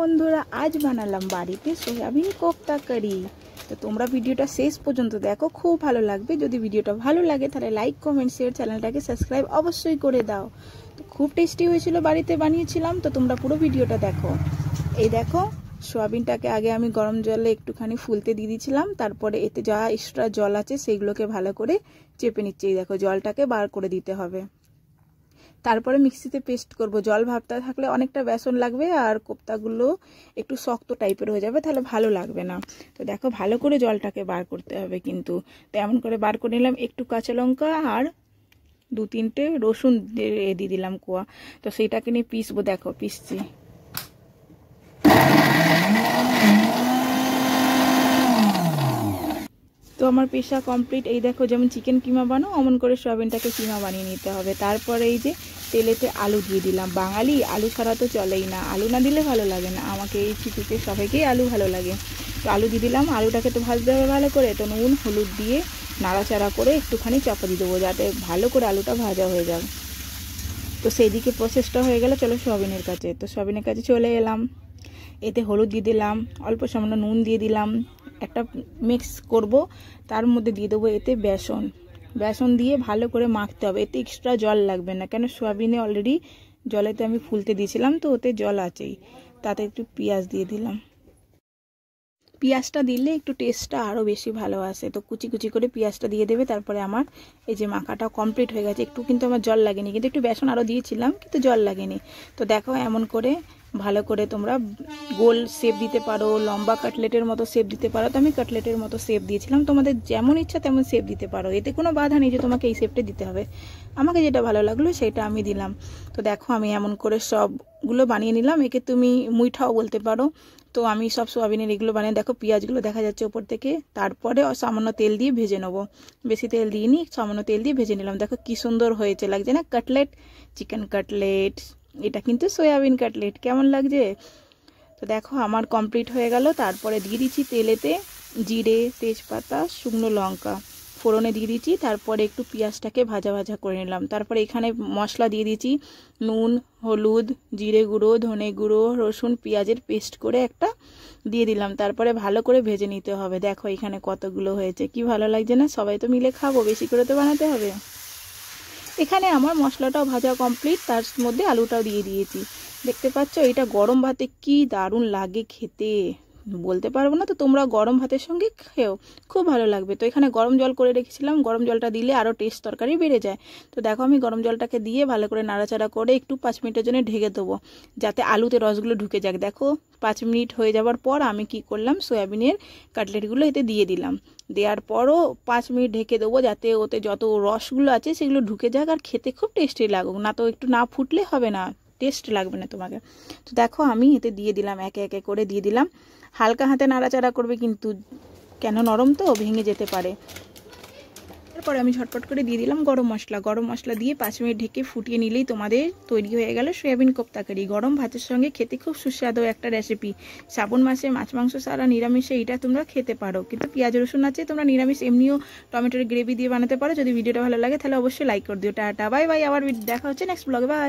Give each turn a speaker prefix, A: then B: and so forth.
A: বন্ধুরা আজ বানালাম বাড়িতে সয়াবিন কোপ্তা কারি। তো তোমরা ভিডিওটা শেষ পর্যন্ত দেখো, খুব ভালো লাগবে। যদি ভিডিওটা ভালো লাগে তাহলে লাইক কমেন্ট শেয়ার, চ্যানেলটাকে সাবস্ক্রাইব অবশ্যই করে দাও। তো খুব টেস্টি হয়েছিল, বাড়িতে বানিয়েছিলাম। তো তোমরা পুরো ভিডিওটা দেখো। এই দেখো, সয়াবিনটাকে আগে আমি গরম জলে একটুখানি ফুলতে দিয়ে দিয়েছিলাম। তারপরে এতে যা এক্সট্রা জল আছে সেগুলোকে ভালো করে চেপে নিচ্ছি। এই দেখো, জলটাকে বার করে দিতে হবে। তারপরে মিক্সিতে পেস্ট করব। জল ভাবটা থাকলে অনেকটা বেসন লাগবে, আর কোপ্তাগুলো একটু শক্ত টাইপের হয়ে যাবে, তাহলে ভালো লাগবে না। তো দেখো, ভালো করে জলটাকে বার করতে হবে কিন্তু। তো এমন করে বার করে নিলাম। একটু কাঁচা লঙ্কা আর 2-3টে রসুন দিয়ে দিলাম কোয়া। তো সেইটাকে নিয়ে পিসবো। দেখো পিসছি। তো আমার পেশা কমপ্লিট। এই দেখো, যেমন চিকেন কিমা বানাও অমন করে সয়াবিনটাকে কিমা বানিয়ে নিতে হবে। তারপরে এই যে তেলেতে আলু দিয়ে দিলাম। বাঙালি আলু ছাড়া তো চলেই না, আলু না দিলে ভালো লাগে না। আমাকে এই চিকুকে সবাইকেই আলু ভালো লাগে। তো আলু দিয়ে দিলাম। আলুটাকে তো ভাজতে হবে ভালো করে। তো নুন হলুদ দিয়ে নাড়াচাড়া করে একটুখানি চাপা দিয়ে দেবো, যাতে ভালো করে আলুটা ভাজা হয়ে যাক। তো সেই দিকে প্রসেসটা হয়ে গেলে চলো সয়াবিনের কাছে। তো সয়াবিনের কাছে চলে এলাম। এতে হলুদ দিয়ে দিলাম, অল্প সামান্য নুন দিয়ে দিলাম। একটা মিক্স করব, তার মধ্যে দিয়ে দেবো এতে বেসন দিয়ে ভালো করে মাখতে হবে। এতে এক্সট্রা জল লাগবে না, কেন সয়াবিনে অলরেডি জলেতে আমি ফুলতে দিয়েছিলাম, তো ওতে জল আছেই। তাতে একটু পেঁয়াজ দিয়ে দিলাম। পেঁয়াজটা দিলে একটু টেস্টটা আরও বেশি ভালো আসে। তো কুচি কুচি করে পেঁয়াজটা দিয়ে দেবে। তারপরে আমার এই যে মাখাটা কমপ্লিট হয়ে গেছে। একটু কিন্তু আমার জল লাগেনি, কিন্তু একটু বেসন আরও দিয়েছিলাম, কিন্তু জল লাগেনি। তো দেখো, এমন করে ভালো করে তোমরা গোল শেপ দিতে পারো, লম্বা কাটলেটের মতো শেপ দিতে পারো। তো আমি কাটলেটের মতো শেপ দিয়েছিলাম। তোমাদের যেমন ইচ্ছা তেমন শেপ দিতে পারো, এতে কোনো বাধা নেই যে তোমাকে এই শেপটা দিতে হবে। আমাকে যেটা ভালো লাগলো সেটা আমি দিলাম। তো দেখো, আমি এমন করে সবগুলো বানিয়ে নিলাম। একে তুমি মুইঠাও বলতে পারো। তো আমি সব সোয়াবিনের এগুলো বানিয়ে, দেখো পেঁয়াজগুলো দেখা যাচ্ছে ওপর থেকে। তারপরে সামান্য তেল দিয়ে ভেজে নেবো। বেশি তেল দিইনি, সামান্য তেল দিয়ে ভেজে নিলাম। দেখো কি সুন্দর হয়েছে, লাগছে না কাটলেট, চিকেন কাটলেট। এটা কিন্তু সয়াবিন কাটলেট, কেমন লাগছে? তো দেখো, আমার কমপ্লিট হয়ে গেল। তারপরে দিয়ে দিচ্ছি তেলেতে জিরে, তেজপাতা, শুকনো লঙ্কা ফোড়নে দিয়ে দিচ্ছি। তারপরে একটু পেঁয়াজটাকে ভাজা ভাজা করে নিলাম। তারপরে এখানে মশলা দিয়ে দিচ্ছি, নুন, হলুদ, জিরে গুঁড়ো, ধনে গুঁড়ো, রসুন, পেঁয়াজের পেস্ট করে একটা দিয়ে দিলাম। তারপরে ভালো করে ভেজে নিতে হবে। দেখো এখানে কতগুলো হয়েছে, কি ভালো লাগছে না? সবাই তো মিলে খাবো, বেশি করে তো বানাতে হবে। এখানে আমার মশলাটাও ভাজা কমপ্লিট, তার মধ্যে আলুটাও দিয়ে দিয়েছি। দেখতে পাচ্ছ, এটা গরম ভাতে কি দারুণ লাগে খেতে, বলতে পারবো না। তো তোমরা গরম ভাতের সঙ্গে খেও, খুব ভালো লাগবে। তো এখানে গরম জল করে রেখেছিলাম, গরম জলটা দিলে আরও টেস্ট তরকারি বেড়ে যায়। তো দেখো, আমি গরম জলটাকে দিয়ে ভালো করে নাড়াচাড়া করে একটু 5 মিনিটের জন্য ঢেকে দেবো, যাতে আলুতে রসগুলো ঢুকে যাক। দেখো 5 মিনিট হয়ে যাওয়ার পর আমি কি করলাম, সয়াবিনের কাটলেটগুলো এতে দিয়ে দিলাম। দেওয়ার পরও 5 মিনিট ঢেকে দেবো, যাতে ওতে যত রসগুলো আছে সেগুলো ঢুকে যাক, আর খেতে খুব টেস্টি লাগুক। না তো একটু না ফুটলে হবে না, টেস্ট লাগবে না তোমাকে। তো দেখো, আমি এতে দিয়ে দিলাম, একে একে করে দিয়ে দিলাম। হালকা হাতে নাড়াচাড়া করবে কিন্তু, কেন নরম তো ভেঙে যেতে পারে। তারপরে আমি ঝটপট করে দিয়ে দিলাম গরম মশলা দিয়ে 5 মিনিট ঢেকে ফুটিয়ে নিলেই তোমাদের তৈরি হয়ে গেল সয়াবিন কোপ্তা কারি। গরম ভাতের সঙ্গে খেতে খুব সুস্বাদু একটা রেসিপি। শ্রাবণ মাসে মাছ মাংস ছাড়া নিরামিষে এটা তোমরা খেতে পারো, কিন্তু পেঁয়াজ রসুন আছে, তোমরা নিরামিষ এমনিও টমেটোর গ্রেভি দিয়ে বানাতে পারো। যদি ভিডিওটা ভালো লাগে তাহলে অবশ্যই লাইক করে দিও। টাটা বাই বাই, আবার দেখা হচ্ছে নেক্সট ব্লগে। বাই।